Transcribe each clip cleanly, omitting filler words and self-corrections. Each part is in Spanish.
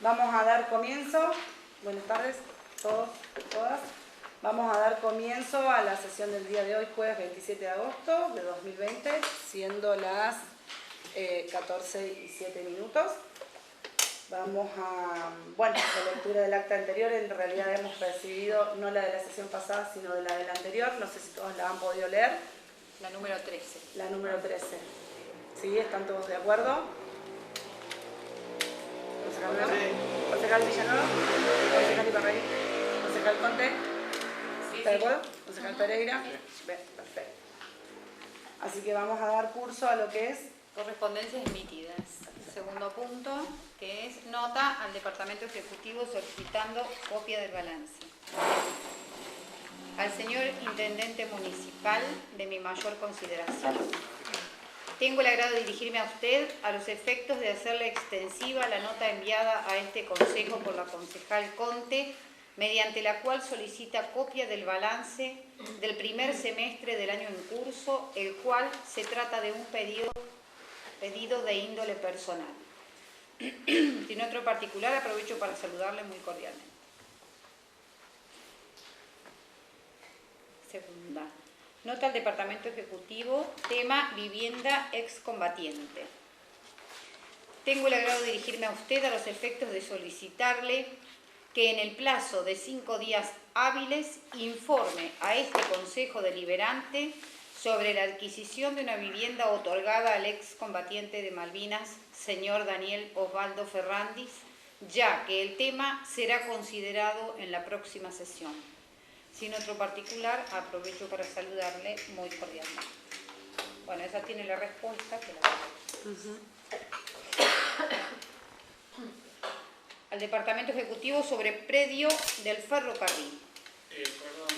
Vamos a dar comienzo, buenas tardes a todos, todas. Vamos a dar comienzo a la sesión del día de hoy, jueves 27 de agosto de 2020, siendo las 14:07. Vamos a, la lectura del acta anterior. En realidad hemos recibido, no la de la sesión pasada, sino de la del anterior. No sé si todos la han podido leer. La número 13. La número 13. ¿Sí? ¿Están todos de acuerdo? Concejal Villanueva, concejal Iparraguirre, concejal Conte, ¿está de acuerdo? Concejal Pereira, bien, perfecto. Así que vamos a dar curso a lo que es correspondencias emitidas. Segundo punto, que es nota al Departamento Ejecutivo solicitando copia del balance. Al señor Intendente Municipal, de mi mayor consideración. Tengo el agrado de dirigirme a usted a los efectos de hacerle extensiva la nota enviada a este Consejo por la concejal Conte, mediante la cual solicita copia del balance del primer semestre del año en curso, el cual se trata de un pedido de índole personal. Sin otro particular, aprovecho para saludarle muy cordialmente. Segunda. Nota al Departamento Ejecutivo, tema vivienda excombatiente. Tengo el agrado de dirigirme a usted a los efectos de solicitarle que en el plazo de 5 días hábiles informe a este Consejo Deliberante sobre la adquisición de una vivienda otorgada al excombatiente de Malvinas, señor Daniel Osvaldo Ferrandis, ya que el tema será considerado en la próxima sesión. Sin otro particular, aprovecho para saludarle muy cordialmente. Bueno, esa tiene la respuesta. Que Al Departamento Ejecutivo sobre predio del ferrocarril. Perdón,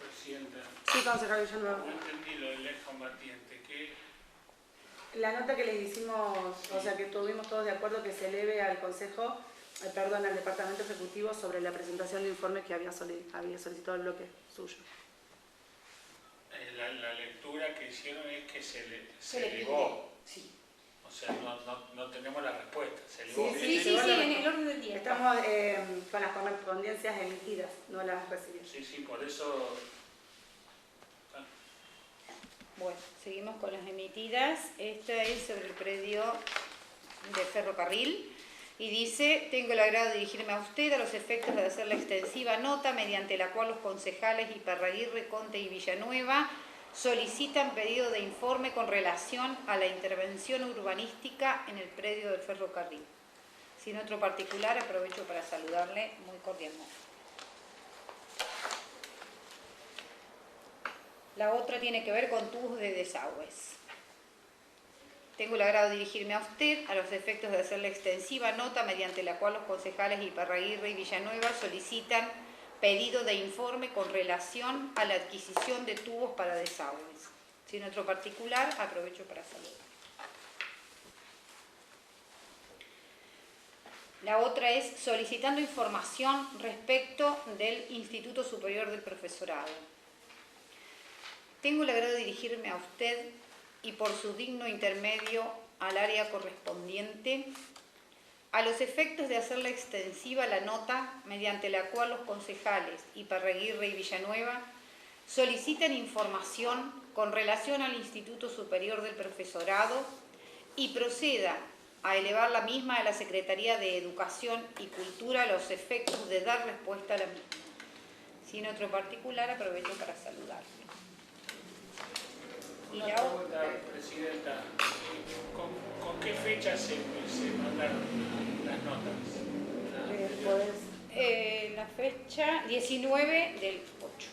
Presidenta. Sí, concejal Villanueva. No entendí lo del excombatiente. ¿Qué? La nota que le hicimos, o sea, que tuvimos todos de acuerdo que se eleve al Consejo, al Departamento Ejecutivo sobre la presentación de informe que había solicitado el bloque suyo. La lectura que hicieron es que se elevó. Sí. O sea, no tenemos la respuesta. Se elevó. Sí, en el orden del día. Estamos con las correspondencias emitidas, no las recibidas. Sí, por eso. Bueno, seguimos con las emitidas. Esta es sobre el predio de ferrocarril. Y dice, tengo el agrado de dirigirme a usted a los efectos de hacer la extensiva nota mediante la cual los concejales Iparraguirre, Conte y Villanueva solicitan pedido de informe con relación a la intervención urbanística en el predio del ferrocarril. Sin otro particular, aprovecho para saludarle muy cordialmente. La otra tiene que ver con tubos de desagües. Tengo el agrado de dirigirme a usted a los efectos de hacer la extensiva nota mediante la cual los concejales Iparraguirre y Villanueva solicitan pedido de informe con relación a la adquisición de tubos para desagües. Sin otro particular, aprovecho para saludar. La otra es solicitando información respecto del Instituto Superior del Profesorado. Tengo el agrado de dirigirme a usted y por su digno intermedio al área correspondiente, a los efectos de hacerla extensiva la nota mediante la cual los concejales Iparraguirre y Villanueva solicitan información con relación al Instituto Superior del Profesorado y proceda a elevar la misma a la Secretaría de Educación y Cultura a los efectos de dar respuesta a la misma. Sin otro particular, aprovecho para saludarle. Una pregunta, Presidenta. ¿Con qué fecha se mandaron las notas? La fecha 19 del 8.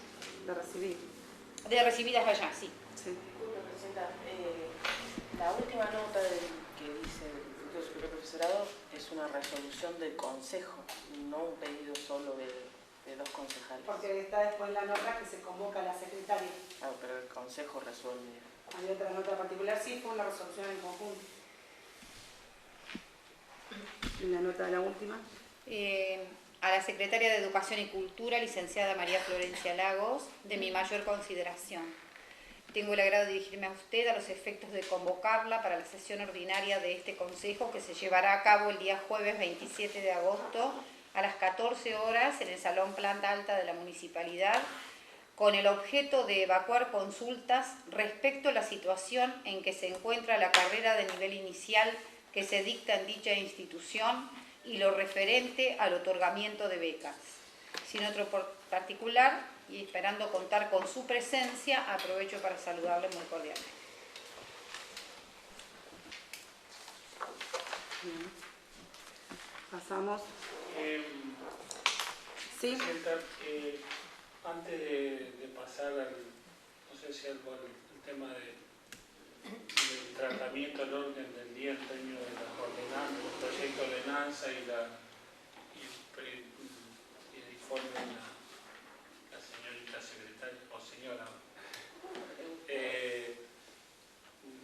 De recibir. De recibidas allá, sí. Sí. Presidenta, la última nota que dice el Instituto Superior del Profesorado es una resolución del Consejo, no un pedido solo de dos concejales. Porque está después la nota que se convoca a la secretaria. Ah, pero el Consejo resuelve. Hay otra nota particular, sí, fue una resolución en conjunto. ¿Y la nota de la última? A la Secretaria de Educación y Cultura, licenciada María Florencia Lagos, de mi mayor consideración. Tengo el agrado de dirigirme a usted a los efectos de convocarla para la sesión ordinaria de este Consejo que se llevará a cabo el día jueves 27 de agosto a las 14 horas en el Salón Planta Alta de la Municipalidad, con el objeto de evacuar consultas respecto a la situación en que se encuentra la carrera de nivel inicial que se dicta en dicha institución y lo referente al otorgamiento de becas. Sin otro particular, y esperando contar con su presencia, aprovecho para saludarle muy cordialmente. Bien. Pasamos. Sí. Presidenta, antes de pasar al, no sé si el tema del tratamiento al orden del día en términos de las ordenanzas, el proyecto de ordenanza y el informe de la señorita secretaria o señora.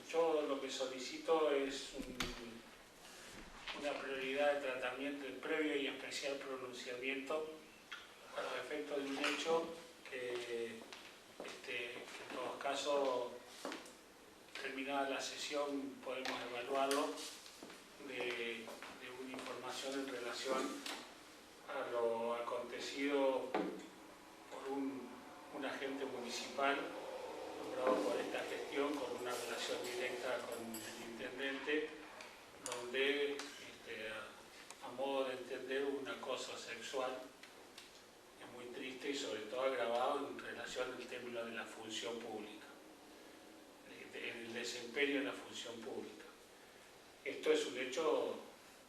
Yo lo que solicito es una prioridad de tratamiento, el previo y especial pronunciamiento a los efectos de un hecho que en todos casos, terminada la sesión, podemos evaluarlo de una información en relación a lo acontecido por un agente municipal nombrado por esta gestión con una relación directa con el intendente, donde a modo de entender un acoso sexual es muy triste y sobre todo agravado en relación al término de la función pública, el desempeño en la función pública. Esto es un hecho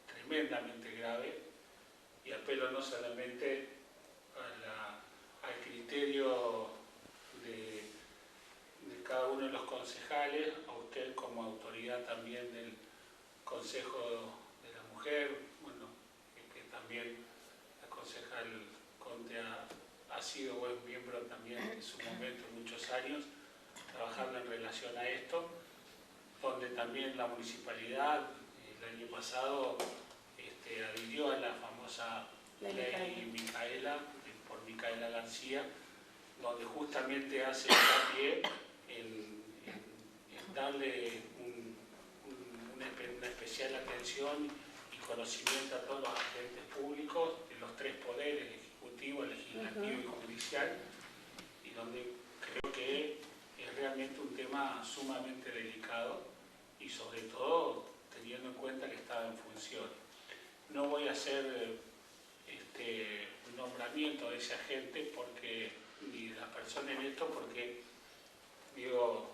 tremendamente grave y apelo no solamente al criterio de cada uno de los concejales, a usted como autoridad también del Consejo de la Mujer, bueno, que también la concejal Conte ha sido buen miembro también en su momento, muchos años, trabajando en relación a esto, donde también la municipalidad el año pasado adhirió a la famosa ley Micaela, por Micaela García, donde justamente hace hincapié en darle una especial atención y conocimiento a todos los agentes públicos de los tres poderes, ejecutivo, legislativo y judicial, y donde creo que es realmente un tema sumamente delicado y sobre todo teniendo en cuenta que estaba en función. No voy a hacer un nombramiento de ese agente porque, ni de la persona en esto, porque digo,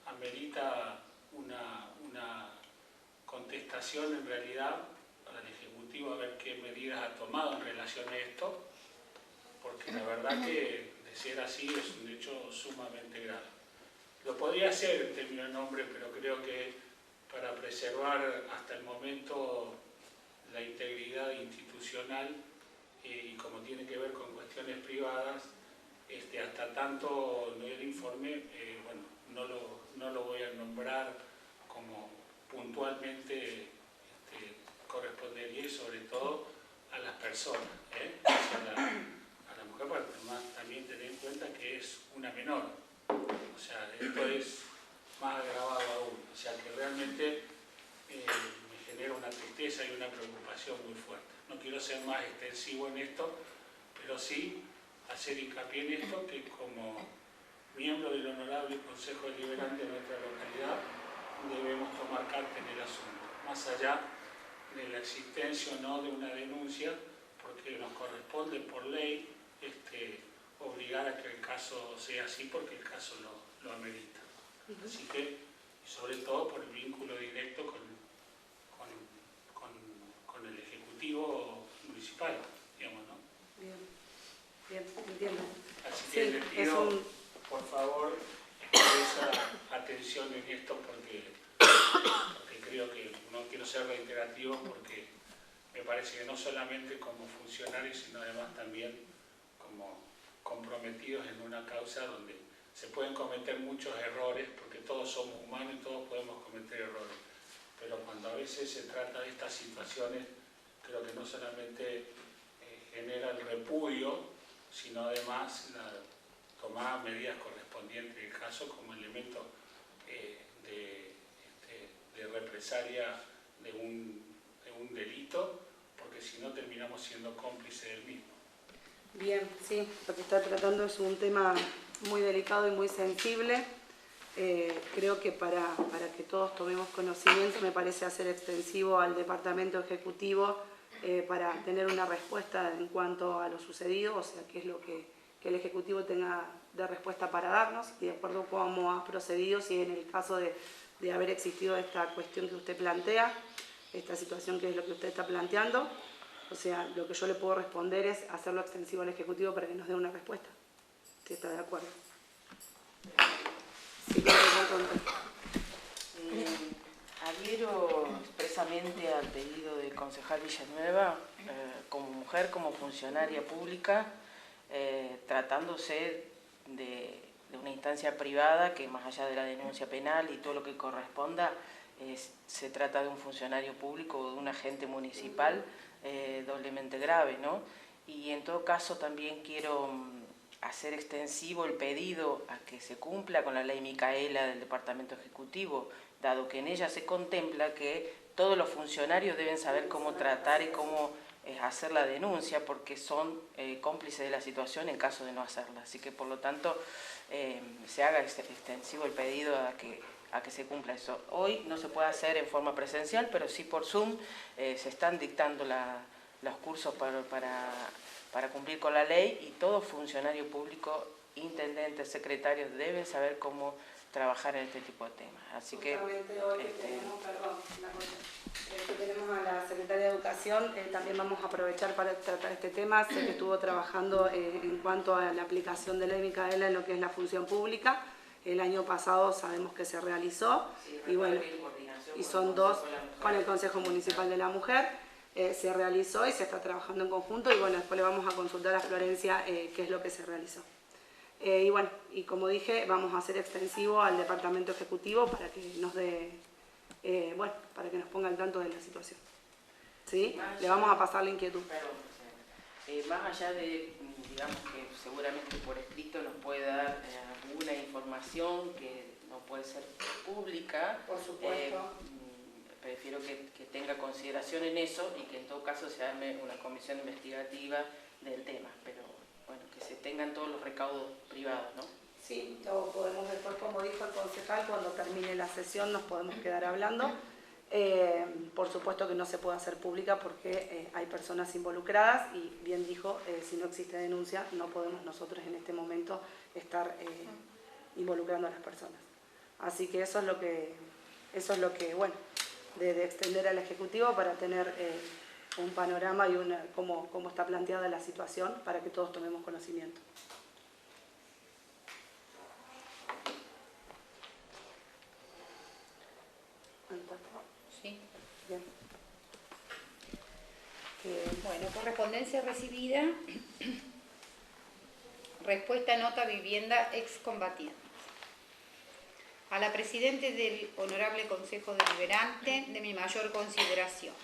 amerita una contestación en realidad al Ejecutivo a ver qué medidas ha tomado en relación a esto, porque la verdad que de ser así es un hecho sumamente grave. Lo podría hacer en términos de nombre, pero creo que para preservar hasta el momento la integridad institucional y como tiene que ver con cuestiones privadas, hasta tanto no el informe, bueno, no lo voy a nombrar como puntualmente correspondería y sobre todo a las personas, o sea, a la mujer, pero además también tener en cuenta que es una menor, o sea, esto es más agravado aún, o sea que realmente me genera una tristeza y una preocupación muy fuerte. No quiero ser más extensivo en esto, pero sí hacer hincapié en esto, que como miembro del Honorable Consejo Deliberante de nuestra localidad debemos tomar carta en el asunto, más allá de la existencia o no de una denuncia, porque nos corresponde por ley obligar a que el caso sea así, porque el caso lo amerita. Así que, sobre todo por el vínculo directo con el Ejecutivo Municipal, digamos, ¿no? Bien, entiendo. Así que les pido, por favor, esa atención en esto, porque creo que no quiero ser reiterativo, porque me parece que no solamente como funcionarios, sino además también como comprometidos en una causa donde se pueden cometer muchos errores, porque todos somos humanos y todos podemos cometer errores. Pero cuando a veces se trata de estas situaciones, creo que no solamente genera el repudio, sino además tomadas medidas correspondientes del caso como elemento de represalia de un delito, porque si no terminamos siendo cómplices del mismo. Bien, sí, lo que está tratando es un tema muy delicado y muy sensible. Creo que para que todos tomemos conocimiento me parece hacer extensivo al Departamento Ejecutivo para tener una respuesta en cuanto a lo sucedido, o sea, qué es lo que el Ejecutivo tenga de respuesta para darnos y de acuerdo a cómo ha procedido, si en el caso de haber existido esta cuestión que usted plantea, esta situación que es lo que usted está planteando, o sea, lo que yo le puedo responder es hacerlo extensivo al Ejecutivo para que nos dé una respuesta, si está de acuerdo. Sí, adhiero expresamente al pedido del concejal Villanueva, como mujer, como funcionaria pública, tratándose de una instancia privada que más allá de la denuncia penal y todo lo que corresponda, se trata de un funcionario público o de un agente municipal doblemente grave, ¿no? Y en todo caso también quiero hacer extensivo el pedido a que se cumpla con la ley Micaela del Departamento Ejecutivo, dado que en ella se contempla que todos los funcionarios deben saber cómo tratar y cómo hacer la denuncia, porque son cómplices de la situación en caso de no hacerla. Así que, por lo tanto, se haga extensivo el pedido a que se cumpla eso. Hoy no se puede hacer en forma presencial, pero sí por Zoom se están dictando los cursos para cumplir con la ley y todo funcionario público, intendentes, secretarios, deben saber cómo trabajar en este tipo de temas. Así que hoy que tenemos a la Secretaria de Educación, también vamos a aprovechar para tratar este tema. Sé que estuvo trabajando en cuanto a la aplicación de ley Micaela en lo que es la función pública. El año pasado sabemos que se realizó, y bueno, y son dos con el Consejo Municipal de la Mujer. Se realizó y se está trabajando en conjunto, y bueno, después le vamos a consultar a Florencia qué es lo que se realizó. Y bueno, y como dije, vamos a hacer extensivo al Departamento Ejecutivo para que nos dé, bueno, para que nos ponga al tanto de la situación. ¿Sí? Le vamos a pasar la inquietud. Más allá de, digamos que seguramente por escrito nos puede dar alguna información que no puede ser pública. Por supuesto. Prefiero que tenga consideración en eso y que en todo caso se arme una comisión investigativa del tema, pero bueno, que se tengan todos los recaudos privados, ¿no? Sí, lo podemos después, como dijo el concejal, cuando termine la sesión nos podemos quedar hablando. Por supuesto que no se puede hacer pública porque hay personas involucradas y bien dijo, si no existe denuncia no podemos nosotros en este momento estar involucrando a las personas. Así que eso es lo que bueno, de extender al Ejecutivo para tener un panorama y cómo está planteada la situación para que todos tomemos conocimiento. Sí. Bien. Bueno, correspondencia recibida. Respuesta nota vivienda excombatientes. A la Presidente del Honorable Consejo Deliberante, de mi mayor consideración.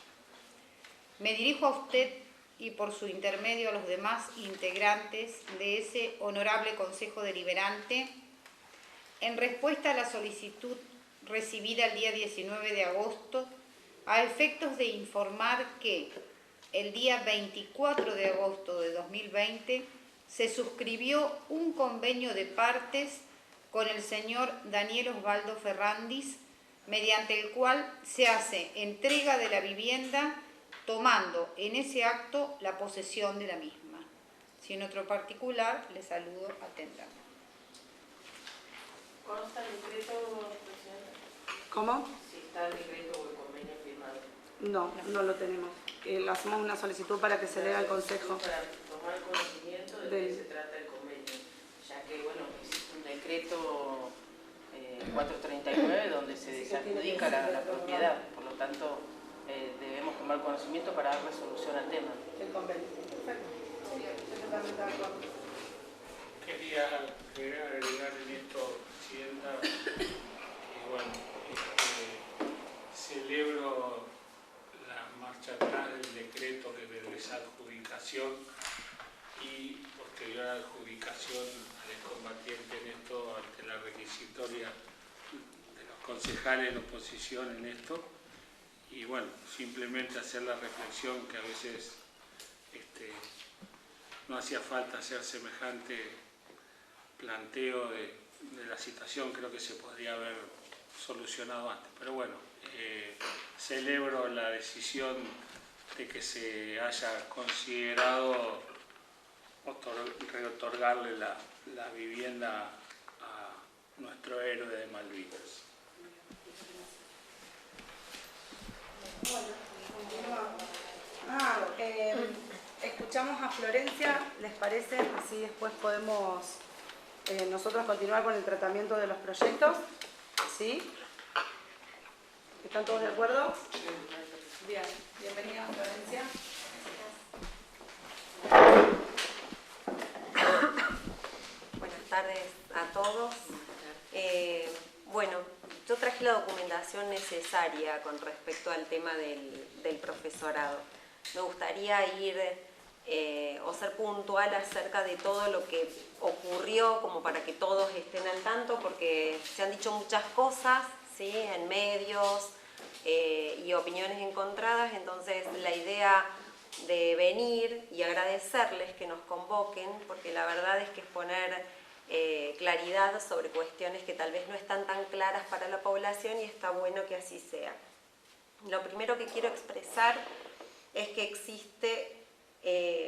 Me dirijo a usted y por su intermedio a los demás integrantes de ese Honorable Consejo Deliberante en respuesta a la solicitud recibida el día 19 de agosto a efectos de informar que el día 24 de agosto de 2020 se suscribió un convenio de partes con el señor Daniel Osvaldo Ferrandis, mediante el cual se hace entrega de la vivienda tomando en ese acto la posesión de la misma. Si en otro particular, le saludo atentamente. ¿Consta el decreto, presidente? ¿Cómo? Si está el decreto o el convenio firmado. No lo tenemos. Le hacemos una solicitud para que se lea al Consejo. Para tomar conocimiento de qué se trata el convenio, ya que, bueno, existe un decreto 439 donde se desadjudica la propiedad, por lo tanto debemos tomar conocimiento para dar resolución al tema. El convenio. Perfecto. Sí, estoy totalmente de acuerdo. Quería agregar en esto, Presidenta, que bueno, celebro la marcha atrás del decreto de desadjudicación y posterior adjudicación al excombatiente en esto ante la requisitoria de los concejales en oposición en esto. Y bueno, simplemente hacer la reflexión que a veces no hacía falta hacer semejante planteo de la situación, creo que se podría haber solucionado antes. Pero bueno, celebro la decisión de que se haya considerado reotorgarle la vivienda a nuestro héroe de Malvinas. Escuchamos a Florencia, ¿les parece? Así después podemos nosotros continuar con el tratamiento de los proyectos. ¿Sí? ¿Están todos de acuerdo? Bien, bienvenida Florencia. Buenas tardes a todos. Bueno, yo traje la documentación necesaria con respecto al tema del profesorado. Me gustaría ir o ser puntual acerca de todo lo que ocurrió, como para que todos estén al tanto, porque se han dicho muchas cosas, ¿sí?, en medios y opiniones encontradas. Entonces la idea de venir y agradecerles que nos convoquen, porque la verdad es que es poner claridad sobre cuestiones que tal vez no están tan claras para la población, y está bueno que así sea. Lo primero que quiero expresar es que existe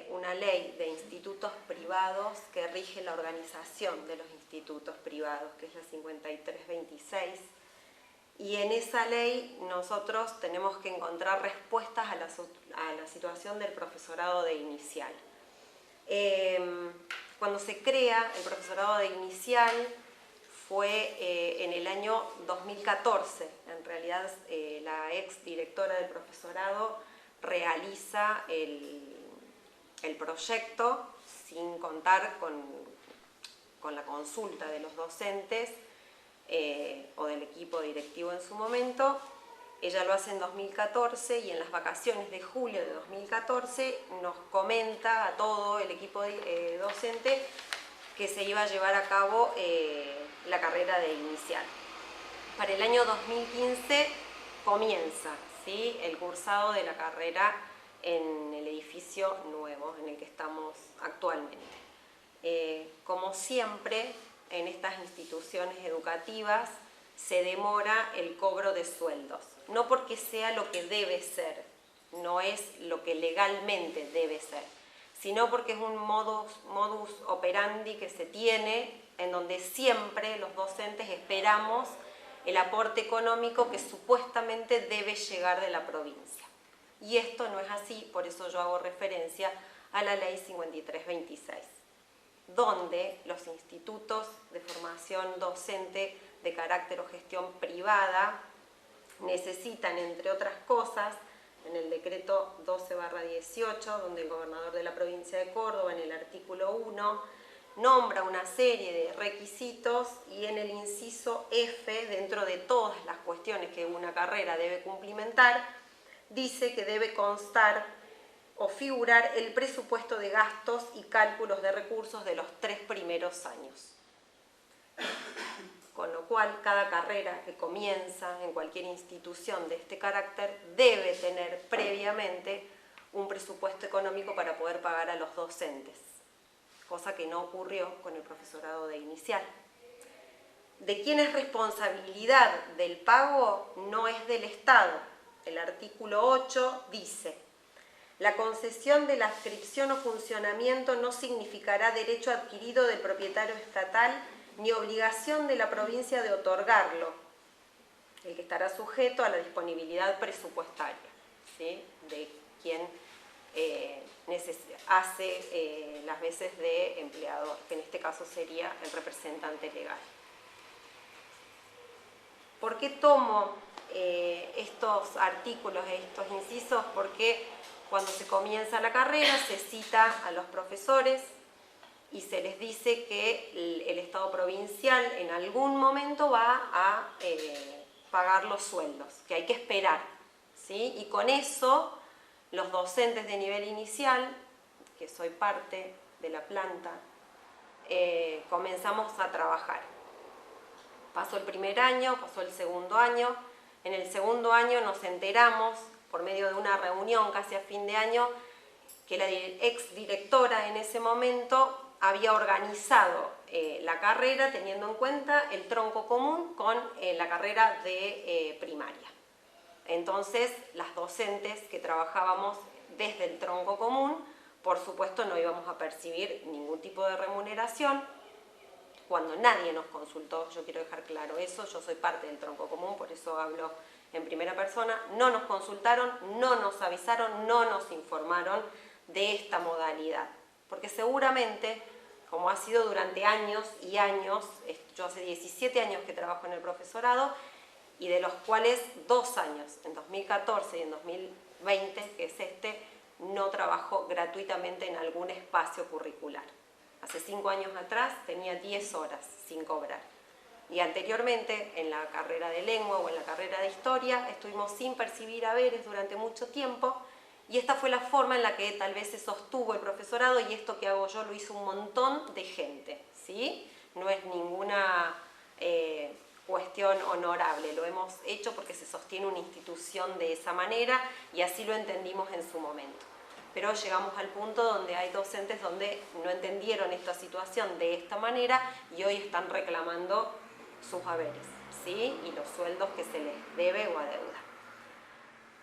una ley de institutos privados que rige la organización de los institutos privados, que es la 5326, y en esa ley nosotros tenemos que encontrar respuestas a la situación del profesorado de inicial. Cuando se crea el profesorado de inicial fue en el año 2014. En realidad la ex directora del profesorado realiza el proyecto sin contar con la consulta de los docentes o del equipo directivo en su momento. Ella lo hace en 2014 y en las vacaciones de julio de 2014 nos comenta a todo el equipo docente que se iba a llevar a cabo la carrera de inicial. Para el año 2015 comienza, ¿sí?, el cursado de la carrera en el edificio nuevo en el que estamos actualmente. Como siempre, en estas instituciones educativas se demora el cobro de sueldos, no porque sea lo que debe ser, no es lo que legalmente debe ser, sino porque es un modus operandi que se tiene, en donde siempre los docentes esperamos el aporte económico que supuestamente debe llegar de la provincia. Y esto no es así, por eso yo hago referencia a la ley 5326, donde los institutos de formación docente de carácter o gestión privada necesitan, entre otras cosas, en el decreto 12/18, donde el gobernador de la provincia de Córdoba, en el artículo 1, nombra una serie de requisitos, y en el inciso F, dentro de todas las cuestiones que una carrera debe cumplimentar, dice que debe constar o figurar el presupuesto de gastos y cálculos de recursos de los 3 primeros años. Con lo cual, cada carrera que comienza en cualquier institución de este carácter debe tener previamente un presupuesto económico para poder pagar a los docentes, cosa que no ocurrió con el profesorado de inicial. ¿De quién es responsabilidad del pago? No es del Estado. El artículo 8 dice: la concesión de la adscripción o funcionamiento no significará derecho adquirido del propietario estatal ni obligación de la provincia de otorgarlo, el que estará sujeto a la disponibilidad presupuestaria, ¿sí?, de quien hace las veces de empleador, que en este caso sería el representante legal. ¿Por qué tomo estos artículos, estos incisos? Porque cuando se comienza la carrera se cita a los profesores y se les dice que el Estado provincial en algún momento va a pagar los sueldos, que hay que esperar, ¿sí? Y con eso los docentes de nivel inicial, que soy parte de la planta, comenzamos a trabajar. Pasó el primer año, pasó el segundo año. En el segundo año nos enteramos, por medio de una reunión casi a fin de año, que la ex directora en ese momento había organizado la carrera teniendo en cuenta el tronco común con la carrera de primaria. Entonces, las docentes que trabajábamos desde el tronco común, por supuesto no íbamos a percibir ningún tipo de remuneración. Cuando nadie nos consultó, yo quiero dejar claro eso, yo soy parte del tronco común, por eso hablo en primera persona, no nos consultaron, no nos avisaron, no nos informaron de esta modalidad. Porque seguramente, como ha sido durante años y años, yo hace 17 años que trabajo en el profesorado, y de los cuales 2 años, en 2014 y en 2020, que es no trabajo gratuitamente en algún espacio curricular. Hace 5 años atrás tenía 10 horas sin cobrar. Y anteriormente, en la carrera de lengua o en la carrera de historia, estuvimos sin percibir haberes durante mucho tiempo, y esta fue la forma en la que tal vez se sostuvo el profesorado, y esto que hago yo lo hizo un montón de gente, ¿sí? No es ninguna cuestión honorable, lo hemos hecho porque se sostiene una institución de esa manera y así lo entendimos en su momento. Pero llegamos al punto donde hay docentes donde no entendieron esta situación de esta manera y hoy están reclamando sus haberes, ¿sí? Y los sueldos que se les debe o adeuda.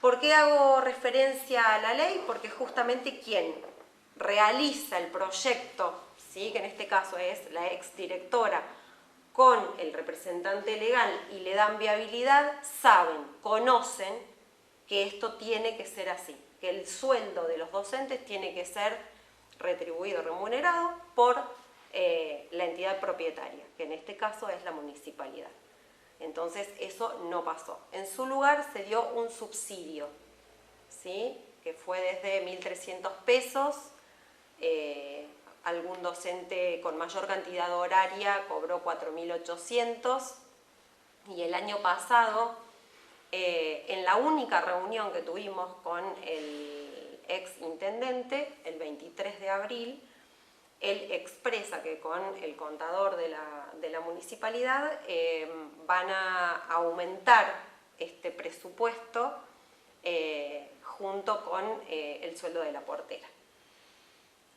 ¿Por qué hago referencia a la ley? Porque justamente quien realiza el proyecto, ¿sí? Que en este caso es la exdirectora, con el representante legal y le dan viabilidad, saben, conocen que esto tiene que ser así, que el sueldo de los docentes tiene que ser retribuido, remunerado por la entidad propietaria, que en este caso es la municipalidad. Entonces eso no pasó. En su lugar se dio un subsidio, ¿sí? Que fue desde 1.300 pesos, algún docente con mayor cantidad horaria cobró 4.800, y el año pasado, en la única reunión que tuvimos con el ex intendente, el 23 de abril, él expresa que con el contador de la municipalidad van a aumentar este presupuesto junto con el sueldo de la portera.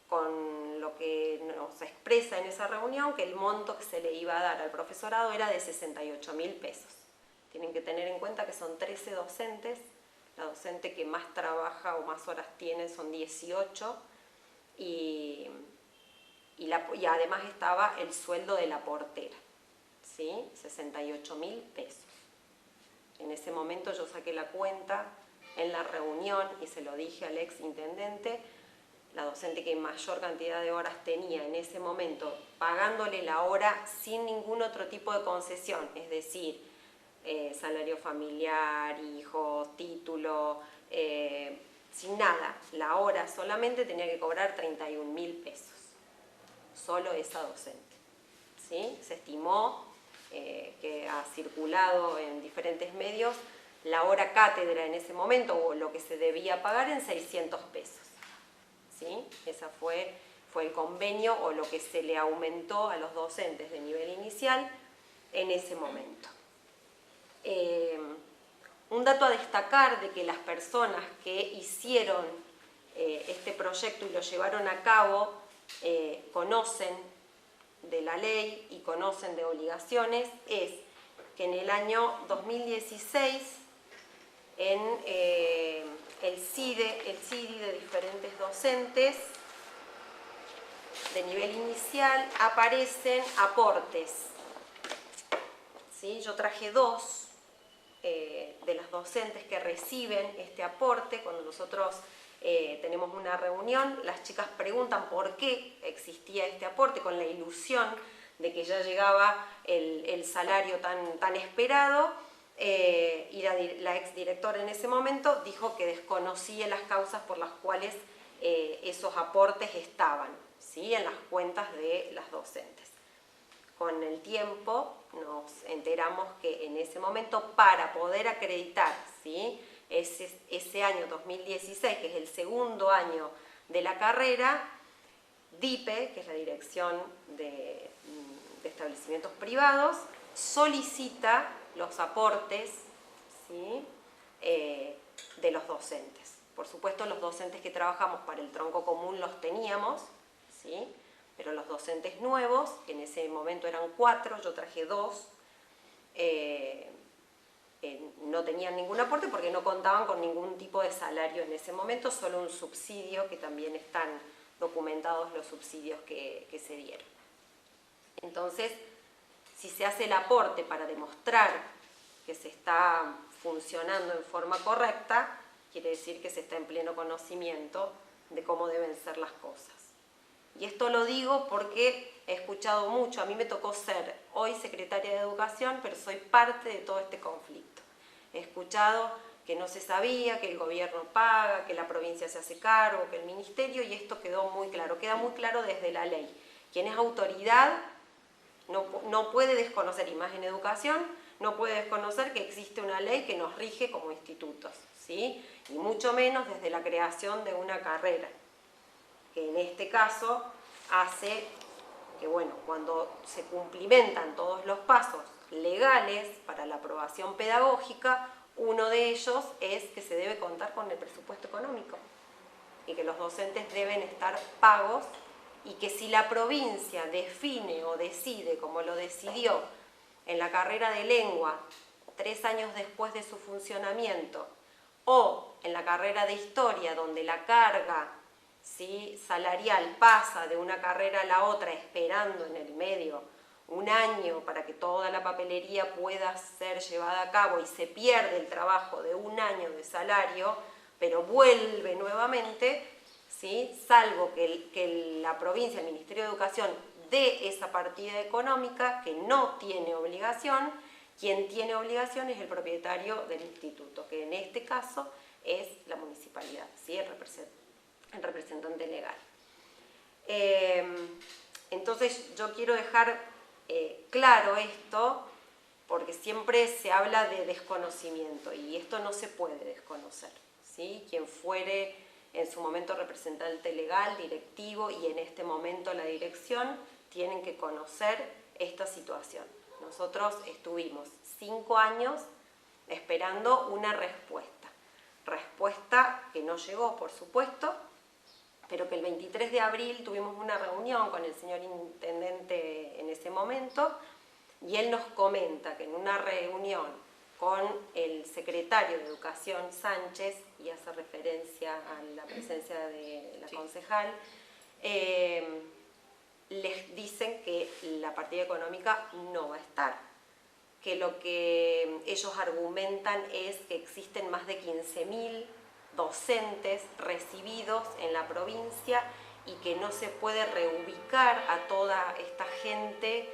Con lo que nos expresa en esa reunión, que el monto que se le iba a dar al profesorado era de 68.000 pesos. Tienen que tener en cuenta que son 13 docentes, la docente que más trabaja o más horas tiene son 18, y además estaba el sueldo de la portera, ¿sí? 68.000 pesos. En ese momento yo saqué la cuenta en la reunión y se lo dije al ex intendente. La docente que mayor cantidad de horas tenía en ese momento, pagándole la hora sin ningún otro tipo de concesión, es decir, salario familiar, hijos, título, sin nada, la hora solamente tenía que cobrar 31.000 pesos, solo esa docente, ¿sí? Se estimó que ha circulado en diferentes medios la hora cátedra en ese momento, o lo que se debía pagar, en 600 pesos. ¿Sí? Ese fue el convenio o lo que se le aumentó a los docentes de nivel inicial en ese momento. Un dato a destacar de que las personas que hicieron este proyecto y lo llevaron a cabo conocen de la ley y conocen de obligaciones, es que en el año 2016 en el CIDI de diferentes docentes de nivel inicial aparecen aportes, ¿sí? Yo traje 2 de las docentes que reciben este aporte. Cuando nosotros tenemos una reunión, las chicas preguntan por qué existía este aporte, con la ilusión de que ya llegaba el salario tan esperado. Y la exdirectora en ese momento dijo que desconocía las causas por las cuales esos aportes estaban, ¿sí? En las cuentas de las docentes. Con el tiempo nos enteramos que en ese momento, para poder acreditar, ¿sí? ese año 2016, que es el segundo año de la carrera, DIPE, que es la Dirección de Establecimientos Privados, solicita los aportes, ¿sí?, de los docentes. Por supuesto, los docentes que trabajamos para el tronco común los teníamos, ¿sí?, pero los docentes nuevos, que en ese momento eran 4, yo traje 2, no tenían ningún aporte porque no contaban con ningún tipo de salario en ese momento, solo un subsidio, que también están documentados los subsidios que se dieron. Entonces, si se hace el aporte para demostrar que se está funcionando en forma correcta, quiere decir que se está en pleno conocimiento de cómo deben ser las cosas. Y esto lo digo porque he escuchado mucho, a mí me tocó ser hoy secretaria de Educación, pero soy parte de todo este conflicto. He escuchado que no se sabía, que el gobierno paga, que la provincia se hace cargo, que el ministerio, y esto quedó muy claro, queda muy claro desde la ley. Quien es autoridad no puede desconocer, y más en educación, no puede desconocer que existe una ley que nos rige como institutos, ¿sí? Y mucho menos desde la creación de una carrera, que en este caso hace que, bueno, cuando se cumplimentan todos los pasos legales para la aprobación pedagógica, uno de ellos es que se debe contar con el presupuesto económico y que los docentes deben estar pagos, y que si la provincia define o decide, como lo decidió en la carrera de lengua 3 años después de su funcionamiento, o en la carrera de historia, donde la carga, ¿sí?, salarial pasa de una carrera a la otra, esperando en el medio un año para que toda la papelería pueda ser llevada a cabo y se pierde el trabajo de un año de salario, pero vuelve nuevamente, ¿sí?, salvo que la provincia, el Ministerio de Educación, dé esa partida económica, que no tiene obligación. Quien tiene obligación es el propietario del instituto, que en este caso es la municipalidad, ¿sí?, el representante legal. Entonces yo quiero dejar claro esto, porque siempre se habla de desconocimiento, y esto no se puede desconocer, ¿sí? Quien fuere en su momento representante legal, directivo, y en este momento la dirección, tienen que conocer esta situación. Nosotros estuvimos 5 años esperando una respuesta que no llegó, por supuesto, pero que el 23 de abril tuvimos una reunión con el señor intendente en ese momento, y él nos comenta que en una reunión con el secretario de Educación, Sánchez, y hace referencia a la presencia de la concejal, les dicen que la partida económica no va a estar, que lo que ellos argumentan es que existen más de 15.000 docentes recibidos en la provincia y que no se puede reubicar a toda esta gente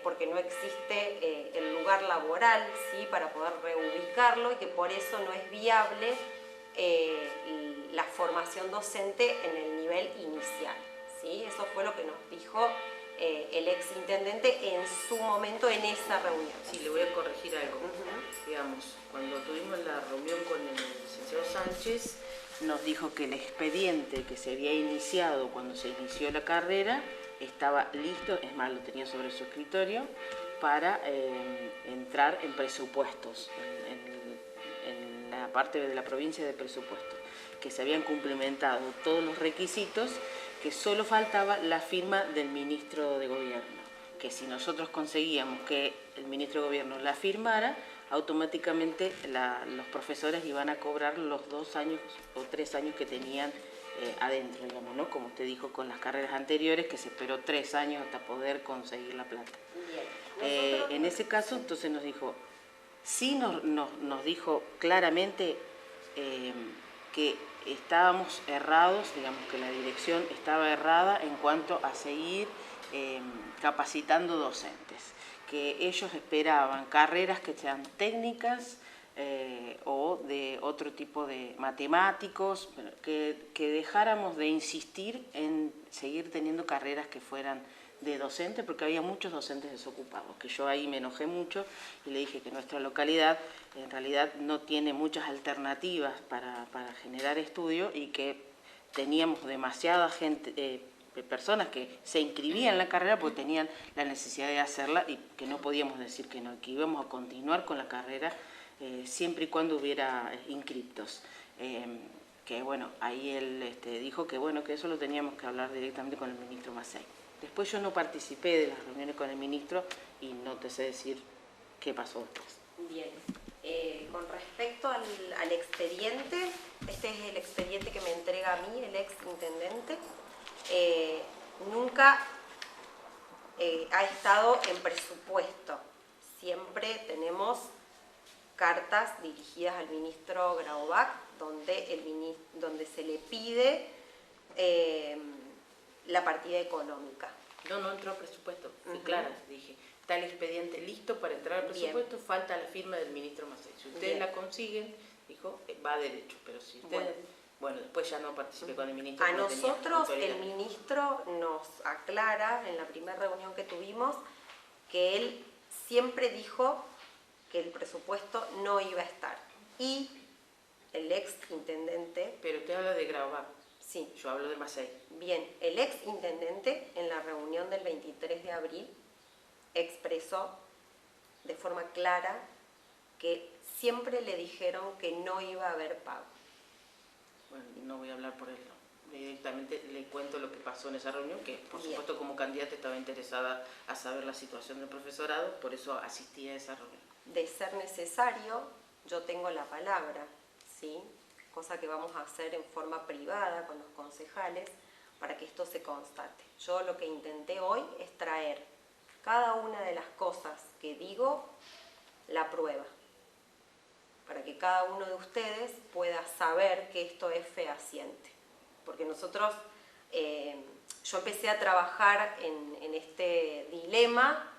porque no existe el lugar laboral, ¿sí?, para poder reubicarlo, y que por eso no es viable la formación docente en el nivel inicial, ¿sí? Eso fue lo que nos dijo el exintendente en su momento en esa reunión. Sí, le voy a corregir algo. Digamos, cuando tuvimos la reunión con el licenciado Sánchez, nos dijo que el expediente que se había iniciado cuando se inició la carrera estaba listo, es más, lo tenía sobre su escritorio, para entrar en presupuestos, en la parte de la provincia de presupuestos, que se habían cumplimentado todos los requisitos, que solo faltaba la firma del ministro de Gobierno, que si nosotros conseguíamos que el ministro de Gobierno la firmara, automáticamente los profesores iban a cobrar los 2 años o 3 años que tenían adentro, digamos, ¿no? Como usted dijo con las carreras anteriores, que se esperó 3 años hasta poder conseguir la plata. En ese caso, entonces nos dijo, sí nos dijo claramente que estábamos errados, digamos que la dirección estaba errada en cuanto a seguir capacitando docentes, que ellos esperaban carreras que sean técnicas o de otro tipo de matemáticos, que dejáramos de insistir en seguir teniendo carreras que fueran de docente, porque había muchos docentes desocupados, que yo ahí me enojé mucho y le dije que nuestra localidad en realidad no tiene muchas alternativas para generar estudio, y que teníamos demasiada gente, personas que se inscribían en la carrera porque tenían la necesidad de hacerla y que no podíamos decir que no, que íbamos a continuar con la carrera siempre y cuando hubiera inscriptos. Que bueno, ahí él dijo que bueno, que eso lo teníamos que hablar directamente con el ministro Macei. Después yo no participé de las reuniones con el ministro y no te sé decir qué pasó después. Bien. Con respecto al expediente, este es el expediente que me entrega a mí, el ex intendente. Nunca ha estado en presupuesto. Siempre tenemos cartas dirigidas al ministro Graubach donde se le pide la partida económica. No entró a presupuesto, fui clara, dije, está el expediente listo para entrar al presupuesto, falta la firma del ministro Macei. Si ustedes la consiguen, dijo, va derecho, pero si ustedes... Bueno, después ya no participé con el ministro. A nosotros el ministro nos aclara en la primera reunión que tuvimos que él siempre dijo que el presupuesto no iba a estar. Y el ex intendente... Pero usted habla de Graubach. Sí. Yo hablo de Macei. Bien, el ex intendente en la reunión del 23 de abril expresó de forma clara que siempre le dijeron que no iba a haber pago. Bueno, no voy a hablar por él, no. Directamente le cuento lo que pasó en esa reunión, que por supuesto como candidata estaba interesada a saber la situación del profesorado, por eso asistí a esa reunión. De ser necesario, yo tengo la palabra, ¿sí? Cosa que vamos a hacer en forma privada con los concejales para que esto se constate. Yo lo que intenté hoy es traer cada una de las cosas que digo, la prueba, para que cada uno de ustedes pueda saber que esto es fehaciente. Porque nosotros, yo empecé a trabajar en este dilema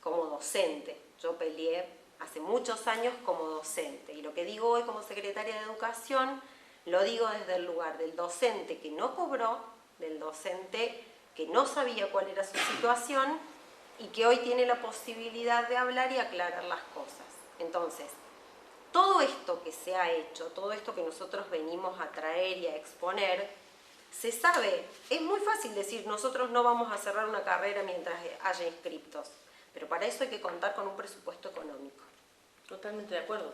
como docente. Yo peleé hace muchos años como docente. Y lo que digo hoy como secretaria de Educación, lo digo desde el lugar del docente que no cobró, del docente que no sabía cuál era su situación y que hoy tiene la posibilidad de hablar y aclarar las cosas. Entonces, todo esto que se ha hecho, todo esto que nosotros venimos a traer y a exponer, se sabe. Es muy fácil decir, nosotros no vamos a cerrar una carrera mientras haya inscriptos, pero para eso hay que contar con un presupuesto económico. Totalmente de acuerdo.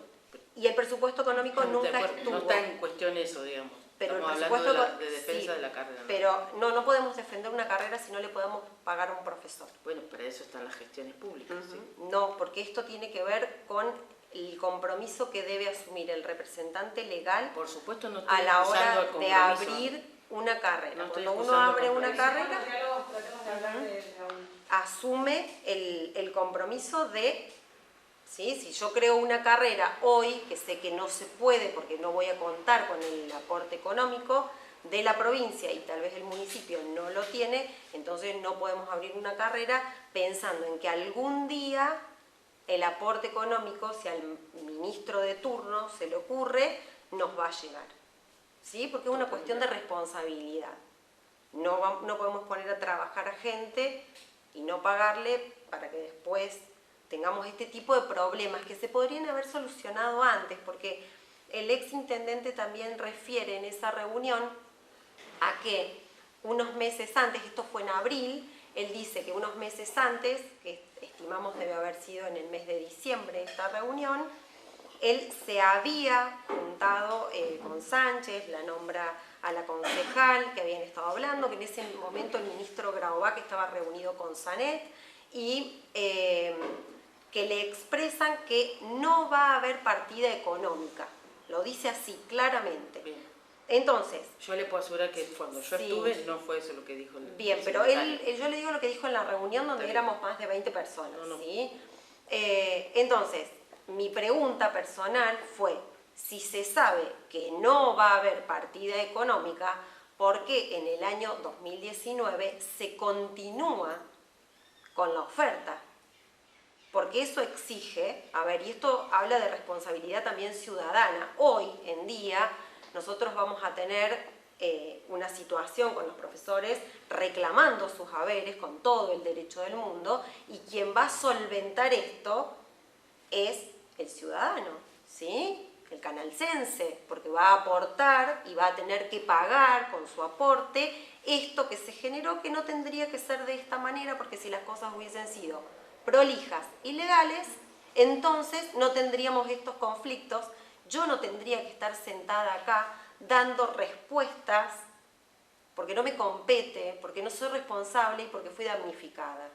Y el presupuesto económico nunca estuvo. No está en cuestión eso, digamos. Pero estamos el hablando presupuesto de defensa sí, de la carrera. ¿No? Pero no podemos defender una carrera si no le podemos pagar a un profesor. Bueno, para eso están las gestiones públicas. ¿Sí? No, porque esto tiene que ver con el compromiso que debe asumir el representante legal. Por supuesto, no estoy a la hora acusando al de abrir una carrera. No estoy cuando uno acusando abre al una compromiso. carrera, asume el compromiso de, ¿sí? Si yo creo una carrera hoy, que sé que no se puede porque no voy a contar con el aporte económico de la provincia y tal vez el municipio no lo tiene, entonces no podemos abrir una carrera pensando en que algún día el aporte económico, si al ministro de turno se le ocurre, nos va a llegar. ¿Sí? Porque es una cuestión de responsabilidad. No podemos poner a trabajar a gente y no pagarle para que después tengamos este tipo de problemas que se podrían haber solucionado antes, porque el ex intendente también refiere en esa reunión a que unos meses antes, esto fue en abril, él dice que unos meses antes, que estimamos debe haber sido en el mes de diciembre esta reunión, él se había juntado con Sánchez, la nombra a la concejal que habían estado hablando, que en ese momento el ministro Graubach estaba reunido con Sanet y que le expresan que no va a haber partida económica. Lo dice así, claramente. Bien. Entonces... Yo le puedo asegurar que cuando yo estuve no fue eso lo que dijo el Bien, pero yo le digo lo que dijo en la reunión donde éramos más de 20 personas. No. ¿Sí? Entonces, mi pregunta personal fue, si se sabe que no va a haber partida económica, ¿por qué en el año 2019 se continúa con la oferta? Porque eso exige, a ver, y esto habla de responsabilidad también ciudadana. Hoy en día nosotros vamos a tener una situación con los profesores reclamando sus haberes con todo el derecho del mundo, y quien va a solventar esto es el ciudadano, ¿sí? el canalcense, porque va a aportar y va a tener que pagar con su aporte esto que se generó, que no tendría que ser de esta manera, porque si las cosas hubiesen sido prolijas y legales, entonces no tendríamos estos conflictos, yo no tendría que estar sentada acá dando respuestas, porque no me compete, porque no soy responsable y porque fui damnificada.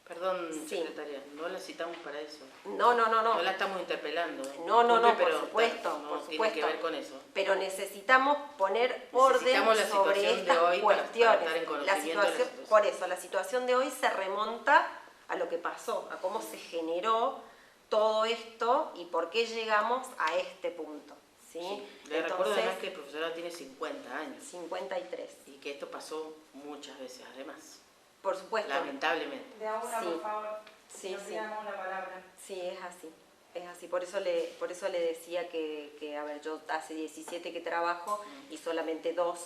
Perdón, Sí. secretaria, no la citamos para eso. No. No la estamos interpelando. No, por pero supuesto, no por tiene supuesto. que ver con eso. Pero necesitamos poner orden Necesitamos la sobre situación de estas hoy para cuestiones. estar en conocimiento de la situación. Por eso, la situación de hoy se remonta a lo que pasó, a cómo se generó todo esto y por qué llegamos a este punto. ¿sí? Le recuerdo además que el profesorado tiene 50 años 53. y que esto pasó muchas veces además, Por supuesto. lamentablemente. De ahora, Sí. por favor, Sí, nos sí. damos la palabra. Sí, es así. Es así. Por eso le decía que, a ver, yo hace 17 que trabajo y solamente 2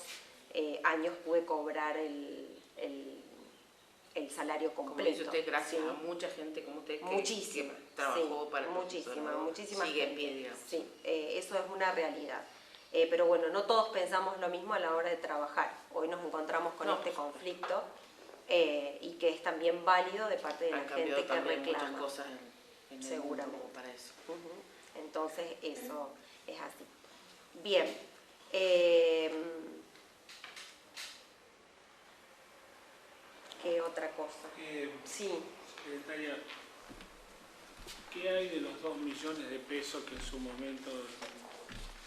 años pude cobrar el salario Como completo. dice usted, gracias ¿sí? a mucha gente como usted que Muchísima, trabajó sí, para el muchísima profesorado. Sigue en gente. pie, digamos. Sí, eso es una realidad. Pero bueno, no todos pensamos lo mismo a la hora de trabajar. Hoy nos encontramos con este conflicto y que es también válido de parte de la Han gente cambiado que también reclama. muchas cosas en el Seguramente. mundo para eso. Ujú. Entonces eso es así. Bien. ¿Qué otra cosa? Sí. Secretaria, ¿qué hay de los 2 millones de pesos que en su momento,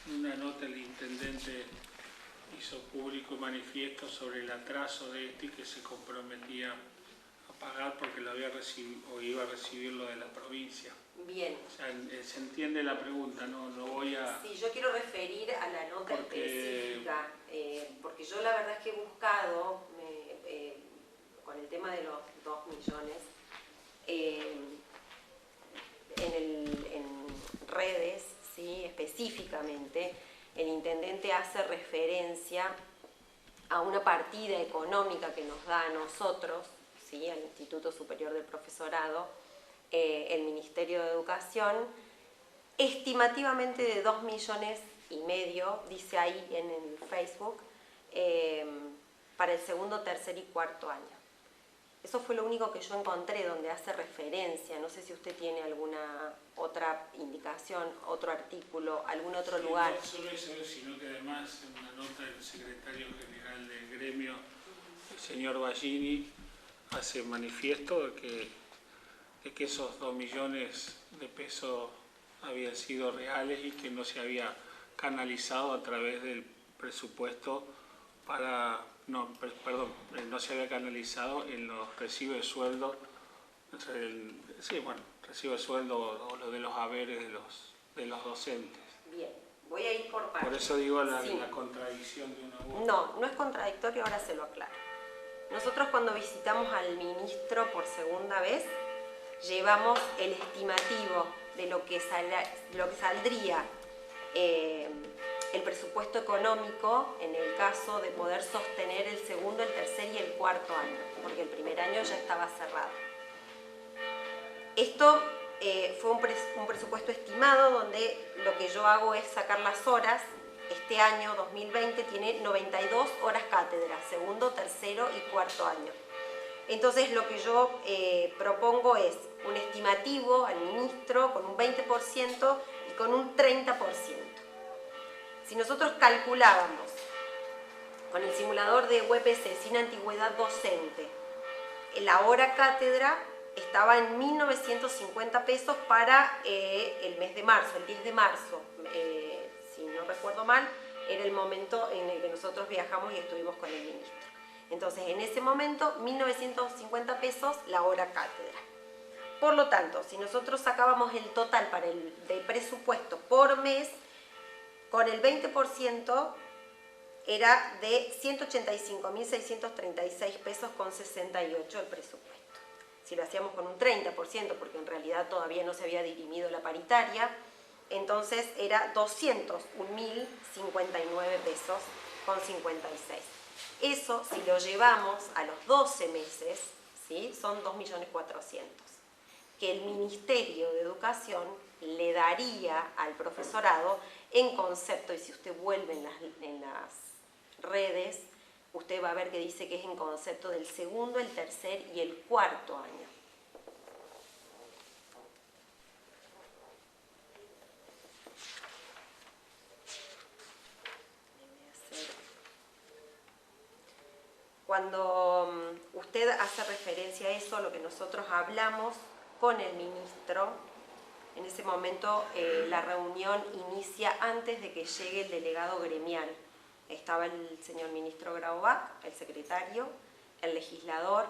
en una nota, el intendente hizo público y manifiesto sobre el atraso de este y que se comprometía a pagar porque lo había recibido o iba a recibirlo de la provincia? Bien. O sea, se entiende la pregunta, no voy a... Sí, yo quiero referir a la nota Porque- específica, porque yo la verdad es que he buscado, con el tema de los 2 millones, en redes, ¿sí? Específicamente, el intendente hace referencia a una partida económica que nos da a nosotros, ¿sí? Al Instituto Superior del Profesorado, el Ministerio de Educación, estimativamente de 2,5 millones, dice ahí en el Facebook, para el segundo, tercer y cuarto año. Eso fue lo único que yo encontré donde hace referencia. No sé si usted tiene alguna otra indicación, otro artículo, algún otro lugar. No solo eso, sino que además en una nota del secretario general del gremio, el señor Ballini, hace manifiesto de que esos 2 millones de pesos habían sido reales y que no se había canalizado a través del presupuesto para... No, perdón, no se había canalizado en los recibos de sueldo, recibo de sueldo o lo de los haberes de los docentes. Bien, voy a ir por partes. Por eso digo la Sí. contradicción de una voz. No es contradictorio, ahora se lo aclaro. Nosotros cuando visitamos al ministro por segunda vez, llevamos el estimativo de lo que saldría el presupuesto económico en el caso de poder sostener el segundo, el tercer y el cuarto año, porque el primer año ya estaba cerrado. Esto fue un presupuesto estimado donde lo que yo hago es sacar las horas. Este año 2020 tiene 92 horas cátedra, segundo, tercero y cuarto año. Entonces lo que yo propongo es un estimativo al ministro con un 20% y con un 30%. Si nosotros calculábamos con el simulador de UPC sin antigüedad docente, la hora cátedra estaba en 1.950 pesos para el mes de marzo, el 10 de marzo, si no recuerdo mal, era el momento en el que nosotros viajamos y estuvimos con el ministro. Entonces, en ese momento, 1.950 pesos la hora cátedra. Por lo tanto, si nosotros sacábamos el total para de presupuesto por mes, con el 20% era de 185.636 pesos con 68 el presupuesto. Si lo hacíamos con un 30%, porque en realidad todavía no se había dirimido la paritaria, entonces era 201.059 pesos con 56. Eso, si lo llevamos a los 12 meses, ¿sí? Son 2.400.000, que el Ministerio de Educación le daría al profesorado en concepto, y si usted vuelve en las redes, usted va a ver que dice que es en concepto del segundo, el tercer y el cuarto año. Cuando usted hace referencia a eso, lo que nosotros hablamos con el ministro, en ese momento la reunión inicia antes de que llegue el delegado gremial. Estaba el señor ministro Graubach, el secretario, el legislador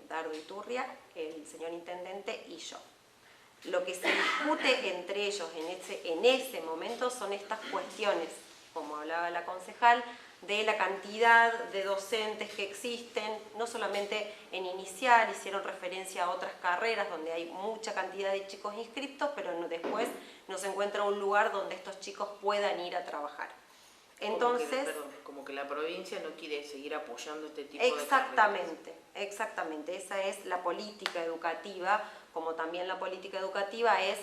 Dardo Iturria, el señor intendente y yo. Lo que se discute entre ellos en ese momento son estas cuestiones, como hablaba la concejal, de la cantidad de docentes que existen, no solamente en inicial, hicieron referencia a otras carreras donde hay mucha cantidad de chicos inscriptos, pero después no se encuentra un lugar donde estos chicos puedan ir a trabajar. Entonces, como que la provincia no quiere seguir apoyando este tipo de exactamente, carreras. exactamente, esa es la política educativa, como también la política educativa es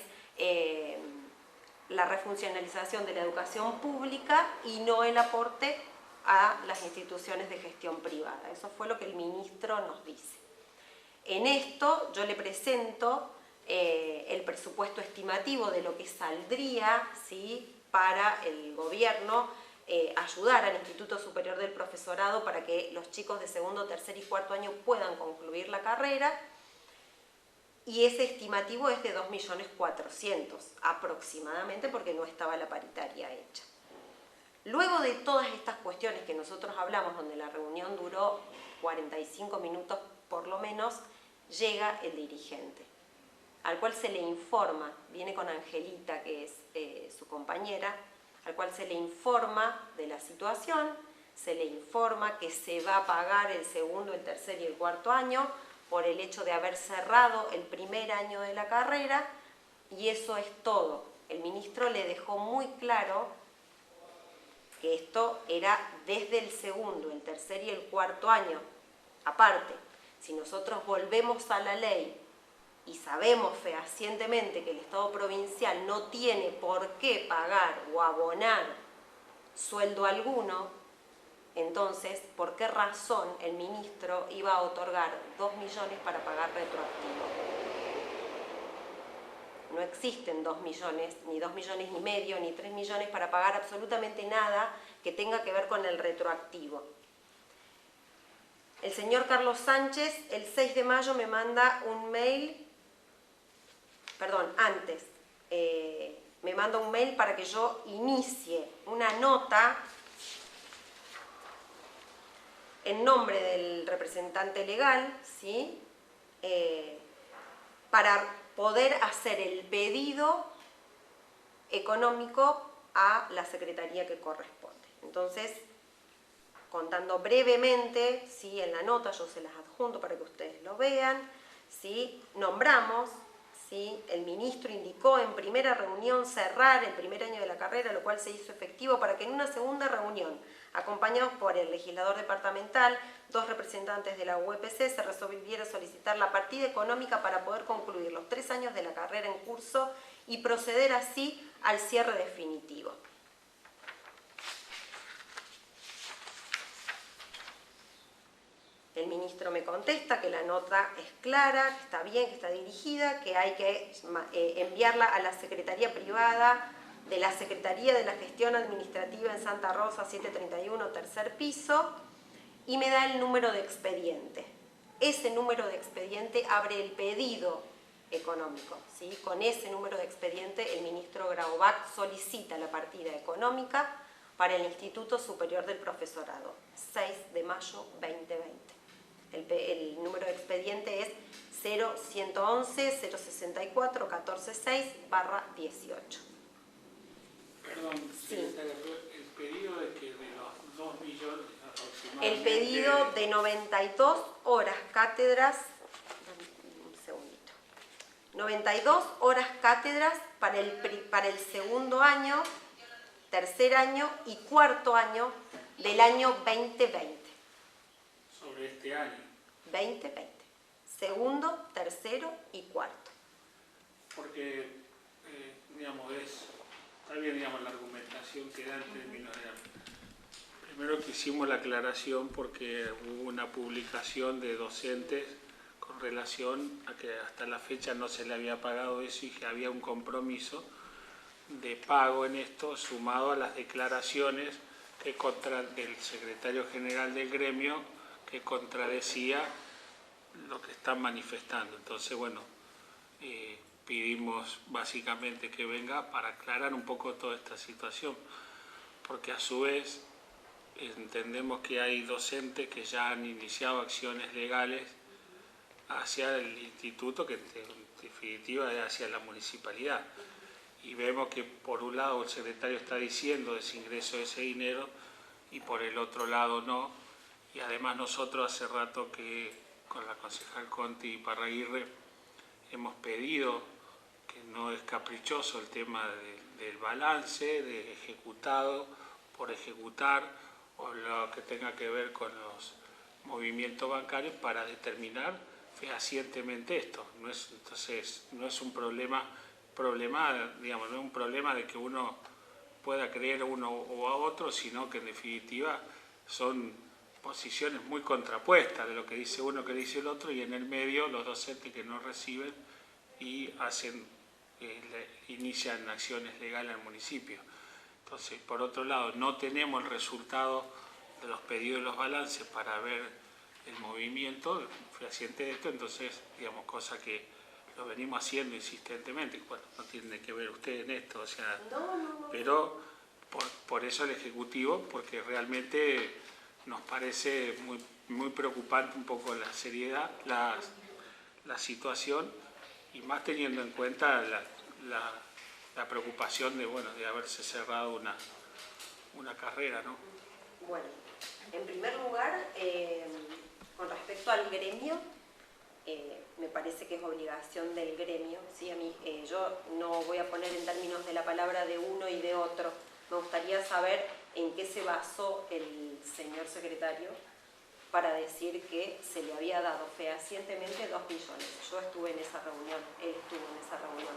la refuncionalización de la educación pública y no el aporte a las instituciones de gestión privada. Eso fue lo que el ministro nos dice. En esto yo le presento el presupuesto estimativo de lo que saldría, ¿sí?, para el gobierno ayudar al Instituto Superior del Profesorado para que los chicos de segundo, tercer y cuarto año puedan concluir la carrera, y ese estimativo es de 2.400.000 aproximadamente, porque no estaba la paritaria hecha. Luego de todas estas cuestiones que nosotros hablamos, donde la reunión duró 45 minutos por lo menos, llega el dirigente, al cual se le informa, viene con Angelita, que es su compañera, al cual se le informa de la situación, se le informa que se va a pagar el segundo, el tercer y el cuarto año por el hecho de haber cerrado el primer año de la carrera, y eso es todo. El ministro le dejó muy claro que esto era desde el segundo, el tercer y el cuarto año. Aparte, si nosotros volvemos a la ley y sabemos fehacientemente que el Estado provincial no tiene por qué pagar o abonar sueldo alguno, entonces, ¿por qué razón el ministro iba a otorgar 2 millones para pagar retroactivo? No existen 2 millones, ni 2 millones y medio, ni 3 millones para pagar absolutamente nada que tenga que ver con el retroactivo. El señor Carlos Sánchez, el 6 de mayo me manda un mail, perdón, antes, me manda un mail para que yo inicie una nota en nombre del representante legal, ¿sí?, para poder hacer el pedido económico a la secretaría que corresponde. Entonces, contando brevemente, ¿sí?, en la nota, yo se las adjunto para que ustedes lo vean, ¿sí?, nombramos, ¿sí?, el ministro indicó en primera reunión cerrar el primer año de la carrera, lo cual se hizo efectivo para que en una segunda reunión, acompañados por el legislador departamental, 2 representantes de la UEPC, se resolviera solicitar la partida económica para poder concluir los 3 años de la carrera en curso y proceder así al cierre definitivo. El ministro me contesta que la nota es clara, que está bien, que está dirigida, que hay que enviarla a la Secretaría Privada de la Secretaría de la Gestión Administrativa en Santa Rosa, 731, tercer piso, y me da el número de expediente. Ese número de expediente abre el pedido económico, ¿sí? Con ese número de expediente el ministro Graubach solicita la partida económica para el Instituto Superior del Profesorado, 6 de mayo 2020. El número de expediente es 0111-064-146/18. Perdón, Sí. el pedido de que de los 2 millones aproximadamente... El pedido de 92 horas cátedras, un segundito, 92 horas cátedras para el segundo año, tercer año y cuarto año del año 2020. Sobre este año. 2020. Segundo, tercero y cuarto. Porque digamos, está bien, digamos, la argumentación que da en términos de... Primero que hicimos la aclaración porque hubo una publicación de docentes con relación a que hasta la fecha no se le había pagado eso y que había un compromiso de pago en esto, sumado a las declaraciones del secretario general del gremio, que contradecía lo que están manifestando. Entonces, bueno, pedimos básicamente que venga para aclarar un poco toda esta situación, porque a su vez entendemos que hay docentes que ya han iniciado acciones legales hacia el instituto, que en definitiva es hacia la municipalidad. Y vemos que por un lado el secretario está diciendo desingreso de ese dinero y por el otro lado no. Y además nosotros hace rato que con la concejal Conti y Parraguirre hemos pedido, que no es caprichoso el tema del balance, de ejecutado por ejecutar o lo que tenga que ver con los movimientos bancarios para determinar fehacientemente esto. Entonces no es un problema, digamos, no es un problema de que uno pueda creer uno o a otro, sino que en definitiva son posiciones muy contrapuestas de lo que dice uno, que dice el otro, y en el medio los docentes que no reciben y inician acciones legales al municipio. Entonces, por otro lado, no tenemos el resultado de los pedidos de los balances para ver el movimiento fehaciente de esto, entonces, digamos, cosa que lo venimos haciendo insistentemente. Bueno, no tiene que ver usted en esto, o sea, No. pero por eso el Ejecutivo, porque realmente nos parece muy preocupante un poco la seriedad, la situación, y más teniendo en cuenta la preocupación de haberse cerrado una carrera, ¿no? Bueno, en primer lugar, con respecto al gremio, me parece que es obligación del gremio, ¿sí? Yo no voy a poner en términos de la palabra de uno y de otro. Me gustaría saber en qué se basó el señor secretario para decir que se le había dado fehacientemente 2 millones. Yo estuve en esa reunión, él estuvo en esa reunión.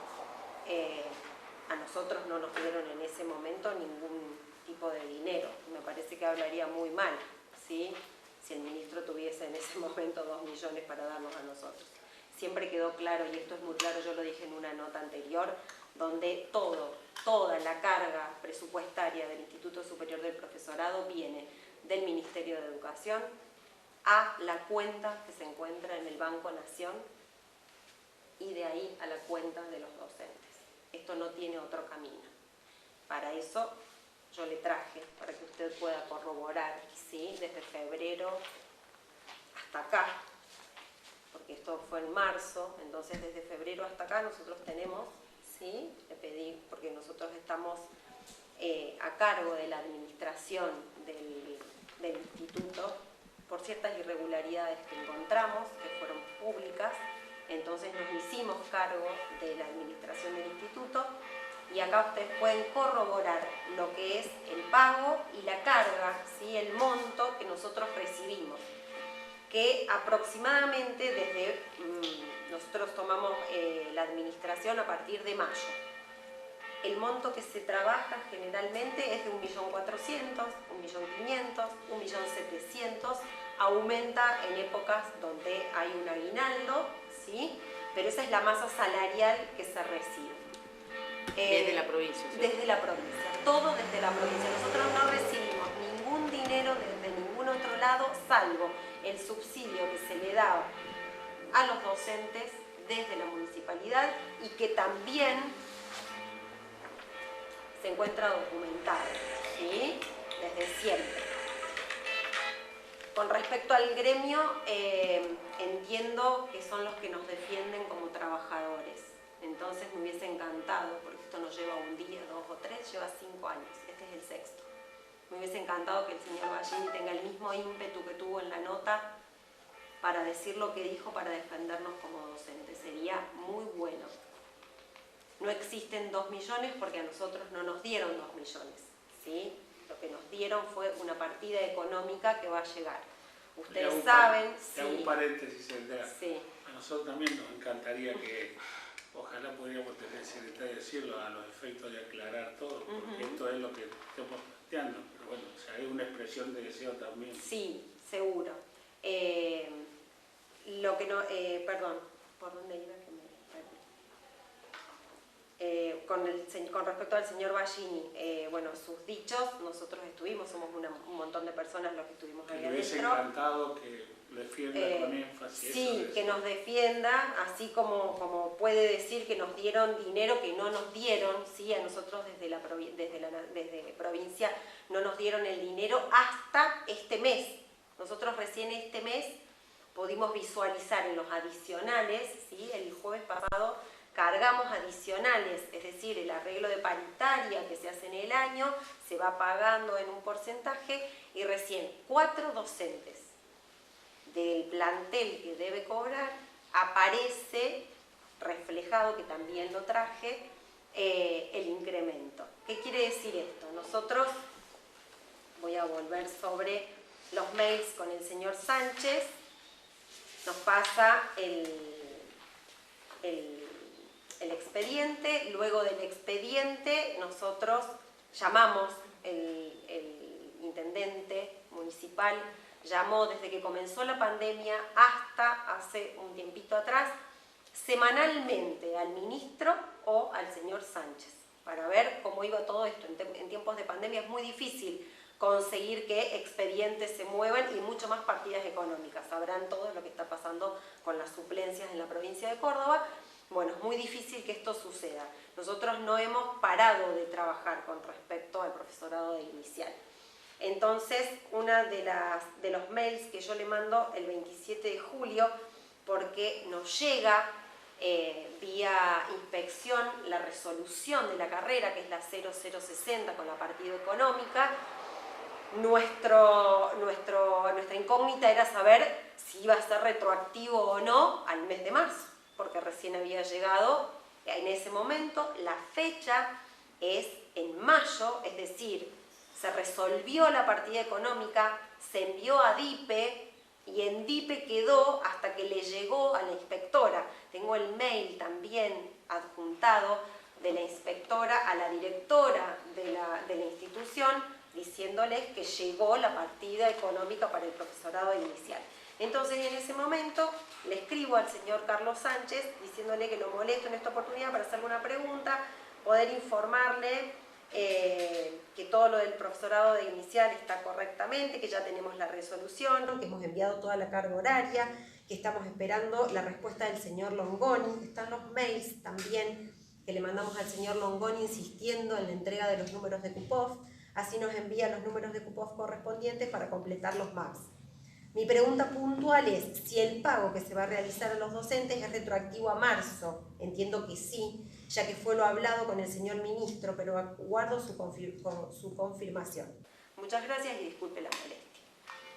A nosotros no nos dieron en ese momento ningún tipo de dinero. Me parece que hablaría muy mal, ¿sí?, si el ministro tuviese en ese momento 2 millones para darnos a nosotros. Siempre quedó claro, y esto es muy claro, yo lo dije en una nota anterior, donde toda la carga presupuestaria del Instituto Superior del Profesorado viene del Ministerio de Educación a la cuenta que se encuentra en el Banco Nación y de ahí a la cuenta de los docentes. Esto no tiene otro camino. Para eso yo le traje, para que usted pueda corroborar, ¿sí?, desde febrero hasta acá, porque esto fue en marzo, entonces desde febrero hasta acá nosotros tenemos, ¿sí?, le pedí, porque nosotros estamos a cargo de la administración del instituto, por ciertas irregularidades que encontramos, que fueron públicas, entonces nos hicimos cargo de la administración del instituto, y acá ustedes pueden corroborar lo que es el pago y la carga, ¿sí?, el monto que nosotros recibimos, que aproximadamente desde, nosotros tomamos la administración a partir de mayo. El monto que se trabaja generalmente es de 1.400.000, 1.500.000, 1.700.000, aumenta en épocas donde hay un aguinaldo, ¿sí?, pero esa es la masa salarial que se recibe. Desde la provincia, ¿sí? Desde la provincia, todo desde la provincia. Nosotros no recibimos ningún dinero desde ningún otro lado, salvo el subsidio que se le da a los docentes desde la municipalidad y que también se encuentra documentado, ¿sí?, desde siempre. Con respecto al gremio, entiendo que son los que nos defienden como trabajadores. Entonces me hubiese encantado, porque esto no lleva un día, 2 o 3, lleva 5 años, este es el 6º. Me hubiese encantado que el señor Ballini tenga el mismo ímpetu que tuvo en la nota para decir lo que dijo, para defendernos como docentes. Sería muy bueno. No existen 2 millones porque a nosotros no nos dieron 2 millones, ¿sí? Lo que nos dieron fue una partida económica que va a llegar. Ustedes saben... Te hago un paréntesis, sí. a nosotros también nos encantaría que Ojalá podríamos tener ese detalle, decirlo a los efectos de aclarar todo, porque esto es lo que estamos planteando, pero bueno, o sea, es una expresión de deseo también. Sí, seguro. Lo que no, perdón, ¿por dónde iba? Que me perdí. Con respecto al señor Ballini, bueno, sus dichos, nosotros estuvimos, somos un montón de personas los que estuvimos ahí Me hubiese adentro. encantado que lo defienda con énfasis. Sí, que nos defienda, así como puede decir que nos dieron dinero que no nos dieron, ¿sí? A nosotros desde provincia no nos dieron el dinero hasta este mes. Nosotros recién este mes pudimos visualizar en los adicionales, ¿sí? El jueves pasado cargamos adicionales, es decir, el arreglo de paritaria que se hace en el año se va pagando en un porcentaje y recién 4 docentes del plantel que debe cobrar aparece reflejado, que también lo traje, el incremento. ¿Qué quiere decir esto? Nosotros, voy a volver sobre los mails con el señor Sánchez, nos pasa el expediente, luego del expediente nosotros llamamos, el intendente municipal llamó desde que comenzó la pandemia hasta hace un tiempito atrás, semanalmente al ministro o al señor Sánchez, para ver cómo iba todo esto. En tiempos de pandemia es muy difícil conseguir que expedientes se muevan y mucho más partidas económicas. Sabrán todo lo que está pasando con las suplencias en la provincia de Córdoba. Bueno, es muy difícil que esto suceda. Nosotros no hemos parado de trabajar con respecto al profesorado de inicial. Entonces, una de los mails que yo le mando el 27 de julio, porque nos llega vía inspección la resolución de la carrera, que es la 0060 con la partida económica, nuestra incógnita era saber si iba a ser retroactivo o no al mes de marzo, porque recién había llegado en ese momento. La fecha es en mayo, es decir, se resolvió la partida económica, se envió a DIPE y en DIPE quedó hasta que le llegó a la inspectora. Tengo el mail también adjuntado de la inspectora a la directora de la institución diciéndoles que llegó la partida económica para el profesorado inicial. Entonces en ese momento le escribo al señor Carlos Sánchez diciéndole que lo molesto en esta oportunidad para hacerle una pregunta, poder informarle que todo lo del profesorado de inicial está correctamente, que ya tenemos la resolución, que hemos enviado toda la carga horaria, que estamos esperando la respuesta del señor Longoni. Están los mails también que le mandamos al señor Longoni insistiendo en la entrega de los números de CUPOF, así nos envía los números de CUPOF correspondientes para completar los MAPS. Mi pregunta puntual es si el pago que se va a realizar a los docentes es retroactivo a marzo. Entiendo que sí, ya que fue lo hablado con el señor ministro, pero aguardo su confirmación. Muchas gracias y disculpe la molestia.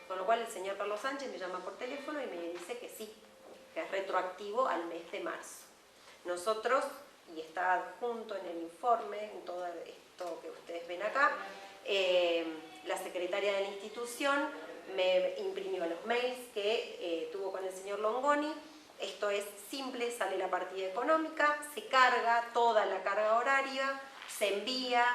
Con lo cual el señor Carlos Sánchez me llama por teléfono y me dice que sí, que es retroactivo al mes de marzo. Nosotros, y está adjunto en el informe, en todo esto que ustedes ven acá, la secretaria de la institución me imprimió los mails que tuvo con el señor Longoni. Esto es simple, sale la partida económica, se carga toda la carga horaria, se envía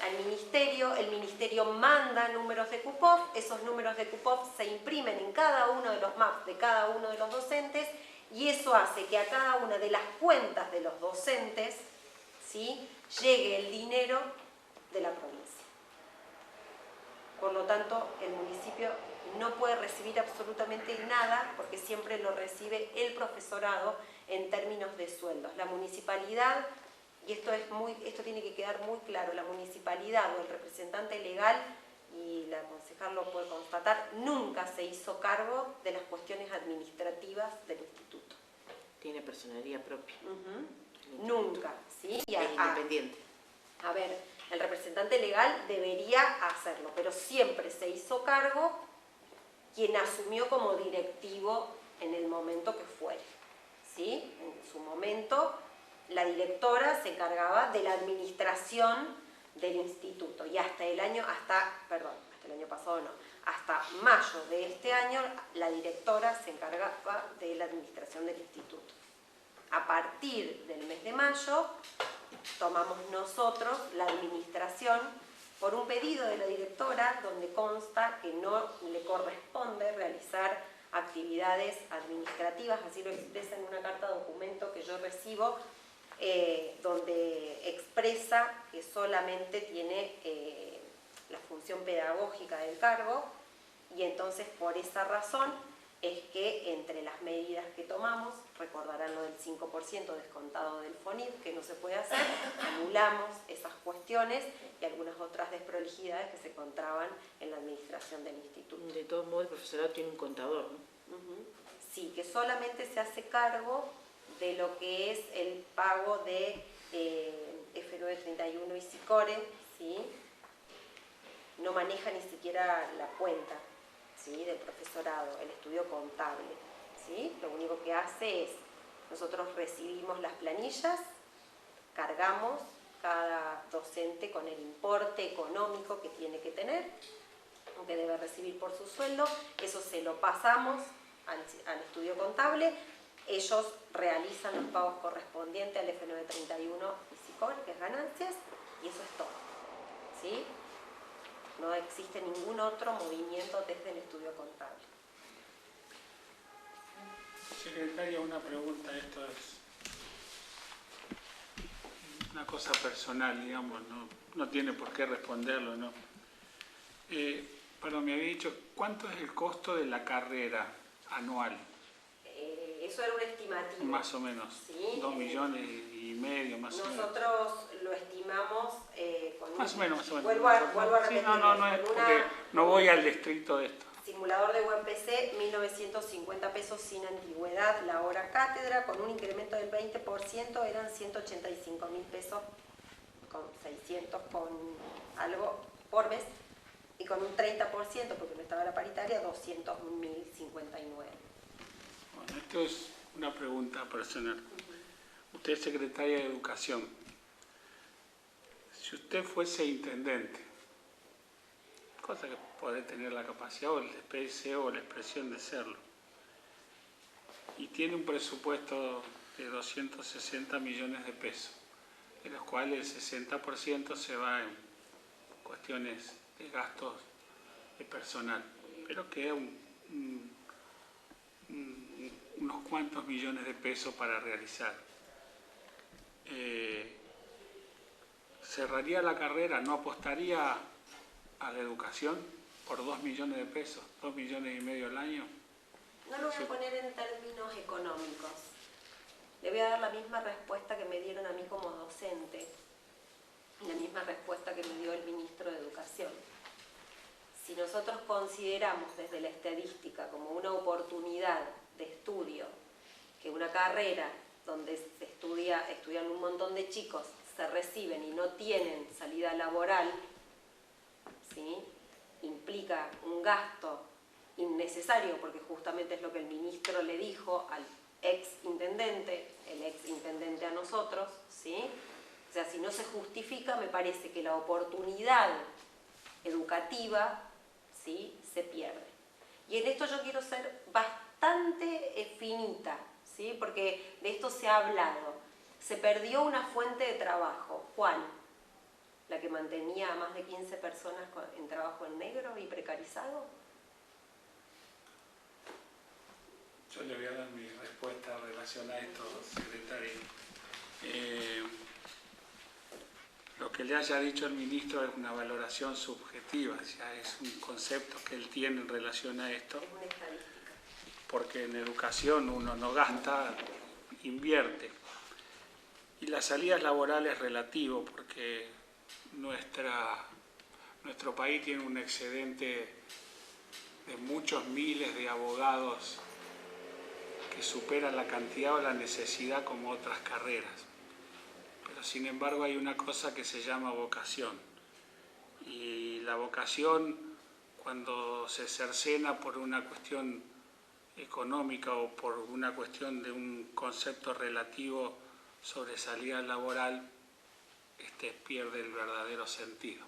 al ministerio, el ministerio manda números de CUPOF, esos números de CUPOF se imprimen en cada uno de los MAPs de cada uno de los docentes y eso hace que a cada una de las cuentas de los docentes, ¿sí?, llegue el dinero de la provincia. Por lo tanto, el municipio no puede recibir absolutamente nada porque siempre lo recibe el profesorado en términos de sueldos. La municipalidad, y esto tiene que quedar muy claro, la municipalidad o el representante legal, y la concejal lo puede constatar, nunca se hizo cargo de las cuestiones administrativas del instituto. Tiene personería propia. Nunca, ¿sí? Es independiente. A ver, el representante legal debería hacerlo, pero siempre se hizo cargo quien asumió como directivo en el momento que fuere, ¿sí? En su momento, la directora se encargaba de la administración del instituto y hasta mayo de este año, la directora se encargaba de la administración del instituto. A partir del mes de mayo tomamos nosotros la administración por un pedido de la directora donde consta que no le corresponde realizar actividades administrativas, así lo expresa en una carta documento que yo recibo, donde expresa que solamente tiene la función pedagógica del cargo, y entonces por esa razón es que entre las medidas que tomamos, recordarán lo del 5% descontado del FONIP, que no se puede hacer, anulamos esas cuestiones y algunas otras desprolijidades que se encontraban en la administración del instituto. De todos modos, el profesorado tiene un contador, ¿no? Sí, que solamente se hace cargo de lo que es el pago de F931 y SICORE, ¿sí? No maneja ni siquiera la cuenta, ¿sí?, del profesorado, el estudio contable, ¿sí? Lo único que hace es, nosotros recibimos las planillas, cargamos cada docente con el importe económico que tiene que tener, que debe recibir por su sueldo, eso se lo pasamos al estudio contable, ellos realizan los pagos correspondientes al F931 y SICOR, que es ganancias, y eso es todo, ¿sí? No existe ningún otro movimiento desde el estudio contable. Secretaria, una pregunta, esto es una cosa personal, digamos, no tiene por qué responderlo, ¿no? Perdón, me había dicho, ¿cuánto es el costo de la carrera anual? Eso era un estimativo. Más o menos, ¿Sí? 2,5 millones, más o menos. Nosotros lo estimamos con un... Más o menos. Vuelvo a repetir. Sí, no es porque no voy al estricto de esto. Simulador de UPC, 1.950 pesos sin antigüedad, la hora cátedra, con un incremento del 20%, eran 185.000 pesos, con 600 con algo por mes, y con un 30%, porque no estaba la paritaria, 200.059. Bueno, esto es una pregunta personal. Usted es secretaria de Educación. Si usted fuese intendente, cosa que puede tener la capacidad o el deseo o la expresión de serlo, y tiene un presupuesto de 260 millones de pesos, de los cuales el 60% se va en cuestiones de gastos de personal, pero queda unos cuantos millones de pesos para realizar. ¿Cerraría la carrera? ¿No apostaría a la educación por 2 millones de pesos, 2,5 millones al año? No lo voy a poner en términos económicos. Le voy a dar la misma respuesta que me dieron a mí como docente, la misma respuesta que me dio el ministro de Educación. Si nosotros consideramos desde la estadística como una oportunidad de estudio, que una carrera donde se estudian un montón de chicos, se reciben y no tienen salida laboral, ¿sí?, implica un gasto innecesario, porque justamente es lo que el ministro le dijo al ex intendente, el ex intendente a nosotros, ¿sí? O sea, si no se justifica, me parece que la oportunidad educativa, ¿sí?, se pierde. Y en esto yo quiero ser bastante finita, ¿sí?, porque de esto se ha hablado. Se perdió una fuente de trabajo. ¿Cuál? La que mantenía a más de 15 personas en trabajo en negro y precarizado. Yo le voy a dar mi respuesta relacionada a esto, secretaria. Lo que le haya dicho el ministro es una valoración subjetiva, o sea, es un concepto que él tiene en relación a esto. Es una estadística. Porque en educación uno no gasta, invierte. Y la salida laboral es relativo, porque nuestro país tiene un excedente de muchos miles de abogados que superan la cantidad o la necesidad como otras carreras. Pero sin embargo hay una cosa que se llama vocación. Y la vocación, cuando se cercena por una cuestión económica o por una cuestión de un concepto relativo sobre salida laboral, pierde el verdadero sentido.